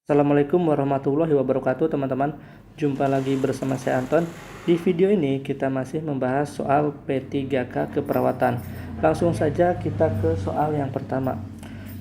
Assalamualaikum warahmatullahi wabarakatuh teman-teman. Jumpa lagi bersama saya Anton. Di video ini kita masih membahas soal P3K keperawatan. Langsung saja kita ke soal yang pertama.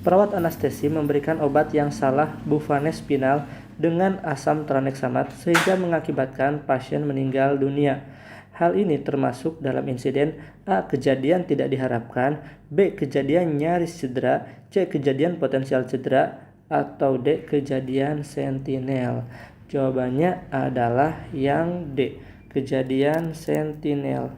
Perawat anestesi memberikan obat yang salah buvanespinal dengan asam tranexamat sehingga mengakibatkan pasien meninggal dunia. Hal ini termasuk dalam insiden A. Kejadian tidak diharapkan, B. Kejadian nyaris cedera, C. Kejadian potensial cedera, atau D. Kejadian sentinel. Jawabannya adalah yang D. Kejadian sentinel.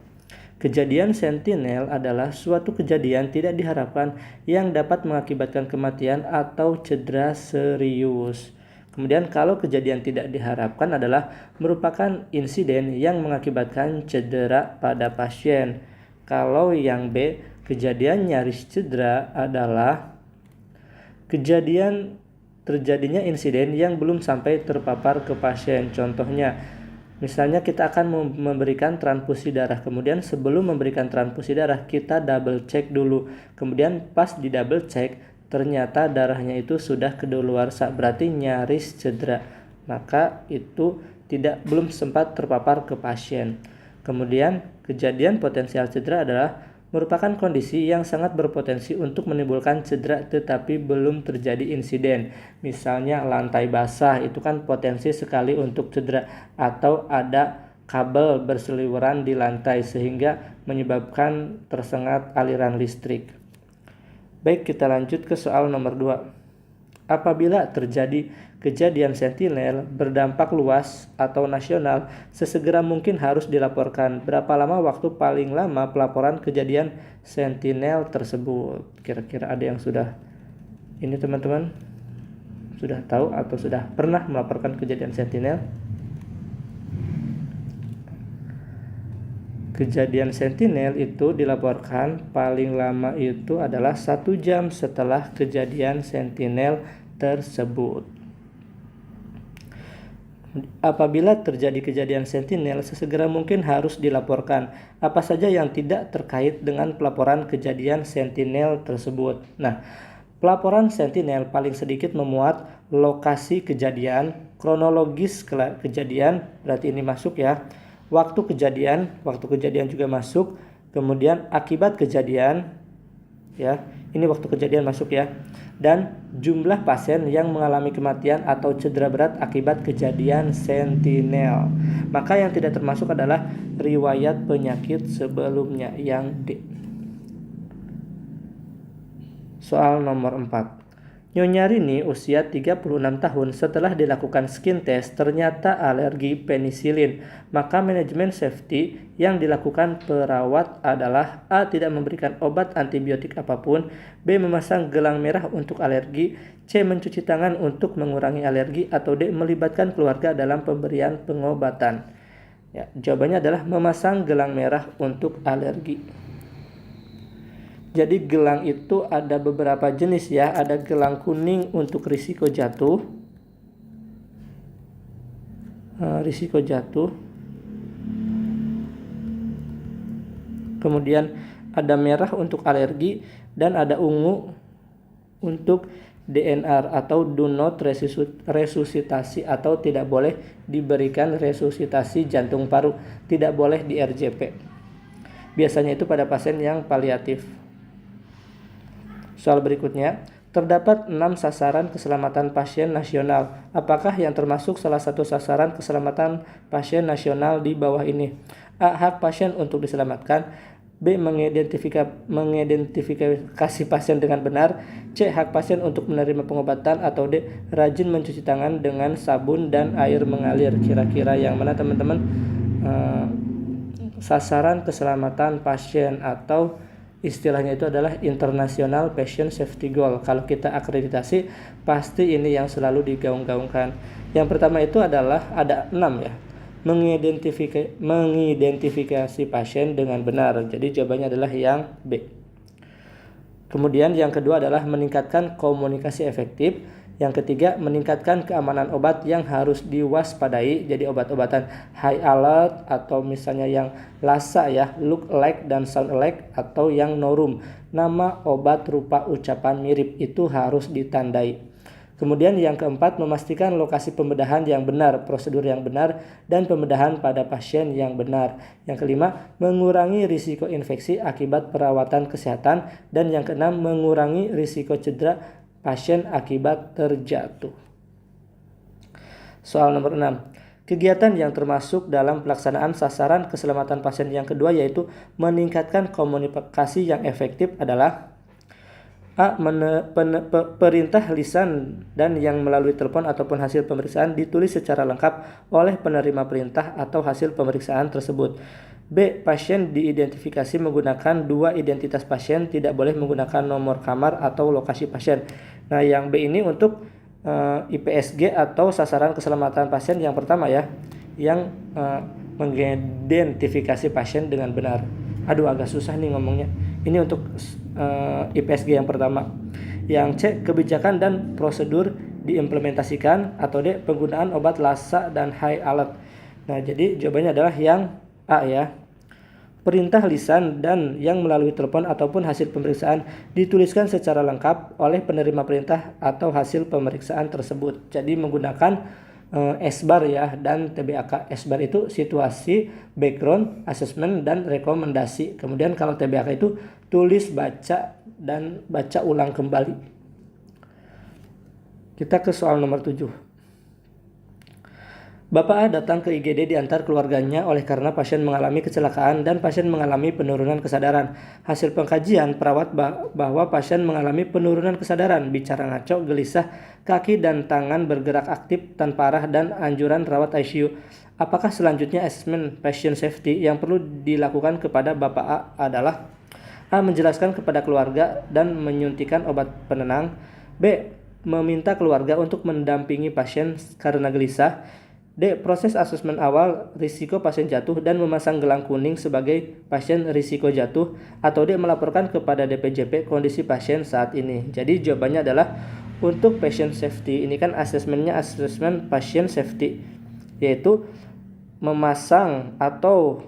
Kejadian sentinel adalah suatu kejadian tidak diharapkan yang dapat mengakibatkan kematian atau cedera serius. Kemudian kalau kejadian tidak diharapkan adalah merupakan insiden yang mengakibatkan cedera pada pasien. Kalau yang B, kejadian nyaris cedera adalah kejadian terjadinya insiden yang belum sampai terpapar ke pasien. Contohnya, misalnya kita akan memberikan transfusi darah. Kemudian sebelum memberikan transfusi darah, kita double check dulu. Kemudian pas di double check, ternyata darahnya itu sudah kedaluarsa, berarti nyaris cedera. Maka itu belum sempat terpapar ke pasien. Kemudian kejadian potensial cedera adalah merupakan kondisi yang sangat berpotensi untuk menimbulkan cedera tetapi belum terjadi insiden. Misalnya lantai basah itu kan potensi sekali untuk cedera, atau ada kabel berseliweran di lantai sehingga menyebabkan tersengat aliran listrik. Baik, kita lanjut ke soal nomor 2. Apabila terjadi kejadian sentinel berdampak luas atau nasional, sesegera mungkin harus dilaporkan. Berapa lama waktu paling lama pelaporan kejadian sentinel tersebut? Kira-kira ada yang sudah ini teman-teman? Sudah tahu atau sudah pernah melaporkan kejadian sentinel? Kejadian sentinel itu dilaporkan paling lama itu adalah 1 jam setelah kejadian sentinel tersebut. Apabila terjadi kejadian sentinel, sesegera mungkin harus dilaporkan. Apa saja yang tidak terkait dengan pelaporan kejadian sentinel tersebut? Nah, pelaporan sentinel paling sedikit memuat lokasi kejadian, kronologis kejadian, berarti ini masuk ya. Waktu kejadian juga masuk. Kemudian akibat kejadian, ya, ini waktu kejadian masuk ya. Dan jumlah pasien yang mengalami kematian atau cedera berat akibat kejadian sentinel. Maka yang tidak termasuk adalah riwayat penyakit sebelumnya, yang D. Soal nomor 4. Nyonya Rini usia 36 tahun setelah dilakukan skin test ternyata alergi penisilin. Maka manajemen safety yang dilakukan perawat adalah A. Tidak memberikan obat antibiotik apapun, B. Memasang gelang merah untuk alergi, C. Mencuci tangan untuk mengurangi alergi, atau D. Melibatkan keluarga dalam pemberian pengobatan. Ya, jawabannya adalah memasang gelang merah untuk alergi. Jadi gelang itu ada beberapa jenis ya. Ada gelang kuning untuk risiko jatuh. Kemudian ada merah untuk alergi, dan ada ungu untuk DNR atau do not resusitasi, atau tidak boleh diberikan resusitasi jantung paru, tidak boleh di RJP. Biasanya itu pada pasien yang paliatif. Soal berikutnya, terdapat 6 sasaran keselamatan pasien nasional. Apakah yang termasuk salah satu sasaran keselamatan pasien nasional di bawah ini? A. Hak pasien untuk diselamatkan, B. Mengidentifikasi pasien dengan benar, C. Hak pasien untuk menerima pengobatan, atau D. Rajin mencuci tangan dengan sabun dan air mengalir. Kira-kira yang mana teman-teman? Sasaran keselamatan pasien, atau istilahnya itu adalah International Patient Safety Goal. Kalau kita akreditasi, pasti ini yang selalu digaung-gaungkan. Yang pertama itu adalah ada 6 ya. Mengidentifikasi pasien dengan benar. Jadi jawabannya adalah yang B. Kemudian yang kedua adalah meningkatkan komunikasi efektif. Yang ketiga, meningkatkan keamanan obat yang harus diwaspadai. Jadi obat-obatan high alert, atau misalnya yang LASA ya, look alike dan sound alike, atau yang NORUM, nama obat rupa ucapan mirip, itu harus ditandai. Kemudian yang keempat, memastikan lokasi pembedahan yang benar, prosedur yang benar, dan pembedahan pada pasien yang benar. Yang kelima, mengurangi risiko infeksi akibat perawatan kesehatan. Dan yang keenam, mengurangi risiko cedera pasien akibat terjatuh. Soal nomor 6. Kegiatan yang termasuk dalam pelaksanaan sasaran keselamatan pasien yang kedua yaitu meningkatkan komunikasi yang efektif adalah A. Perintah lisan dan yang melalui telepon ataupun hasil pemeriksaan ditulis secara lengkap oleh penerima perintah atau hasil pemeriksaan tersebut. B. Pasien diidentifikasi menggunakan dua identitas pasien, tidak boleh menggunakan nomor kamar atau lokasi pasien. Nah, yang B ini untuk IPSG atau sasaran keselamatan pasien yang pertama ya, yang mengidentifikasi pasien dengan benar. Aduh, agak susah nih ngomongnya. Ini untuk IPSG yang pertama. Yang C, kebijakan dan prosedur diimplementasikan. Atau D, penggunaan obat lasa dan high alert. Nah, jadi jawabannya adalah yang A ya. Perintah lisan dan yang melalui telepon ataupun hasil pemeriksaan dituliskan secara lengkap oleh penerima perintah atau hasil pemeriksaan tersebut. Jadi menggunakan SBAR ya, dan TBAK. SBAR itu situasi, background, assessment, dan rekomendasi. Kemudian kalau TBAK itu tulis, baca, dan baca ulang kembali. Kita ke soal nomor 7. Bapak A datang ke IGD diantar keluarganya oleh karena pasien mengalami kecelakaan dan pasien mengalami penurunan kesadaran. Hasil pengkajian perawat bahwa pasien mengalami penurunan kesadaran, bicara ngaco, gelisah, kaki dan tangan bergerak aktif tanpa arah, dan anjuran rawat ICU. Apakah selanjutnya asesmen patient safety yang perlu dilakukan kepada Bapak A adalah A. Menjelaskan kepada keluarga dan menyuntikkan obat penenang. B. Meminta keluarga untuk mendampingi pasien karena gelisah. D. Proses asesmen awal risiko pasien jatuh dan memasang gelang kuning sebagai pasien risiko jatuh. Atau D. Melaporkan kepada DPJP kondisi pasien saat ini. Jadi jawabannya adalah untuk patient safety. Ini kan asesmennya asesmen patient safety, yaitu memasang atau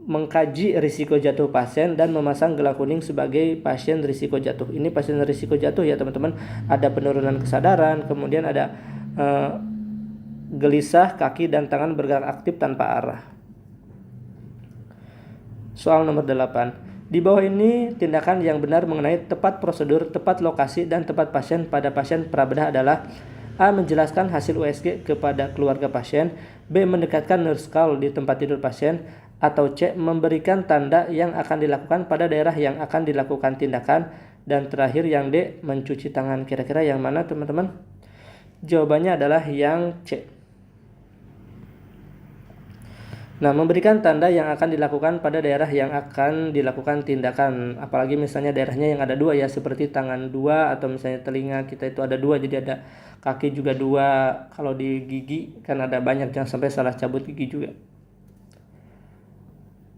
mengkaji risiko jatuh pasien dan memasang gelang kuning sebagai pasien risiko jatuh. Ini pasien risiko jatuh ya teman-teman. Ada penurunan kesadaran, kemudian ada gelisah, kaki dan tangan bergerak aktif tanpa arah. Soal nomor 8. Di bawah ini tindakan yang benar mengenai tepat prosedur, tepat lokasi, dan tepat pasien pada pasien prabedah adalah A. Menjelaskan hasil USG kepada keluarga pasien. B. Mendekatkan nurse call di tempat tidur pasien. Atau C. Memberikan tanda yang akan dilakukan pada daerah yang akan dilakukan tindakan. Dan terakhir yang D. Mencuci tangan. Kira-kira yang mana teman-teman? Jawabannya adalah yang C. Nah, memberikan tanda yang akan dilakukan pada daerah yang akan dilakukan tindakan. Apalagi misalnya daerahnya yang ada dua ya, seperti tangan dua, atau misalnya telinga kita itu ada dua, jadi ada kaki juga dua. Kalau di gigi kan ada banyak, jangan sampai salah cabut gigi juga.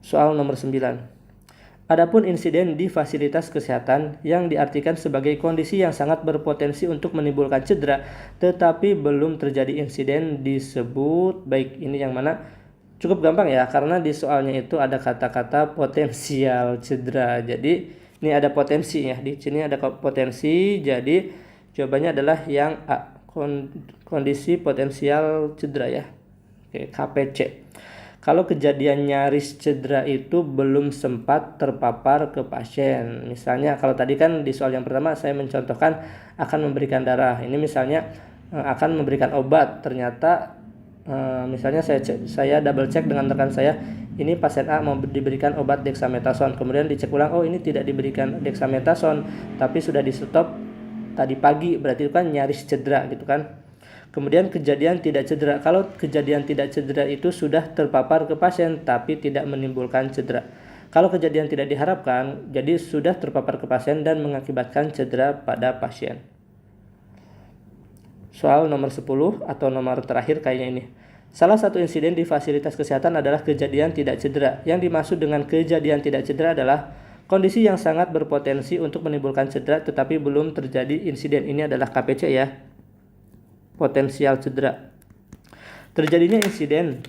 Soal nomor 9. Adapun insiden di fasilitas kesehatan yang diartikan sebagai kondisi yang sangat berpotensi untuk menimbulkan cedera, tetapi belum terjadi insiden disebut baik. Ini yang mana? Cukup gampang ya, karena di soalnya itu ada kata-kata potensial cedera. Jadi ini ada potensi ya, di sini ada potensi. Jadi jawabannya adalah yang A, kondisi potensial cedera ya. Oke, KPC. Kalau kejadian nyaris cedera itu belum sempat terpapar ke pasien. Misalnya kalau tadi kan di soal yang pertama saya mencontohkan akan memberikan darah. Ini misalnya akan memberikan obat, ternyata misalnya saya double check dengan rekan saya, ini pasien A mau diberikan obat dexamethasone, kemudian dicek ulang, oh ini tidak diberikan dexamethasone tapi sudah di stop tadi pagi, berarti itu kan nyaris cedera gitu kan. Kemudian kejadian tidak cedera, kalau kejadian tidak cedera itu sudah terpapar ke pasien tapi tidak menimbulkan cedera. Kalau kejadian tidak diharapkan, jadi sudah terpapar ke pasien dan mengakibatkan cedera pada pasien. Soal nomor 10 atau nomor terakhir kayaknya ini. Salah satu insiden di fasilitas kesehatan adalah kejadian tidak cedera. Yang dimaksud dengan kejadian tidak cedera adalah kondisi yang sangat berpotensi untuk menimbulkan cedera tetapi belum terjadi insiden. Ini adalah KPC ya. Potensial cedera. Terjadinya insiden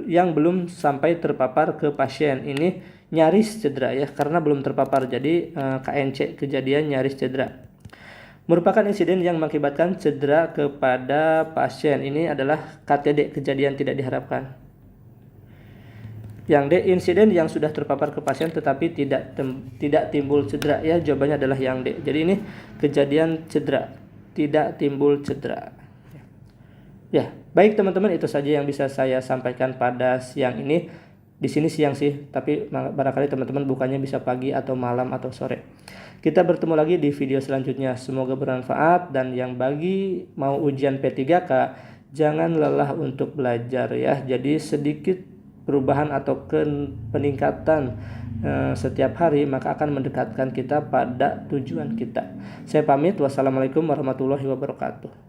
yang belum sampai terpapar ke pasien. Ini nyaris cedera ya, karena belum terpapar. Jadi KNC, kejadian nyaris cedera. Merupakan insiden yang mengakibatkan cedera kepada pasien. Ini adalah KTD, kejadian tidak diharapkan. Yang D, insiden yang sudah terpapar ke pasien tetapi tidak timbul cedera. Ya, jawabannya adalah yang D. Jadi ini kejadian cedera, tidak timbul cedera. Ya, baik teman-teman, itu saja yang bisa saya sampaikan pada siang ini. Di sini siang sih, tapi barangkali teman-teman bukannya bisa pagi atau malam atau sore. Kita bertemu lagi di video selanjutnya. Semoga bermanfaat, dan yang bagi mau ujian P3K, jangan lelah untuk belajar ya. Jadi sedikit perubahan atau peningkatan setiap hari maka akan mendekatkan kita pada tujuan kita. Saya pamit. Wassalamualaikum warahmatullahi wabarakatuh.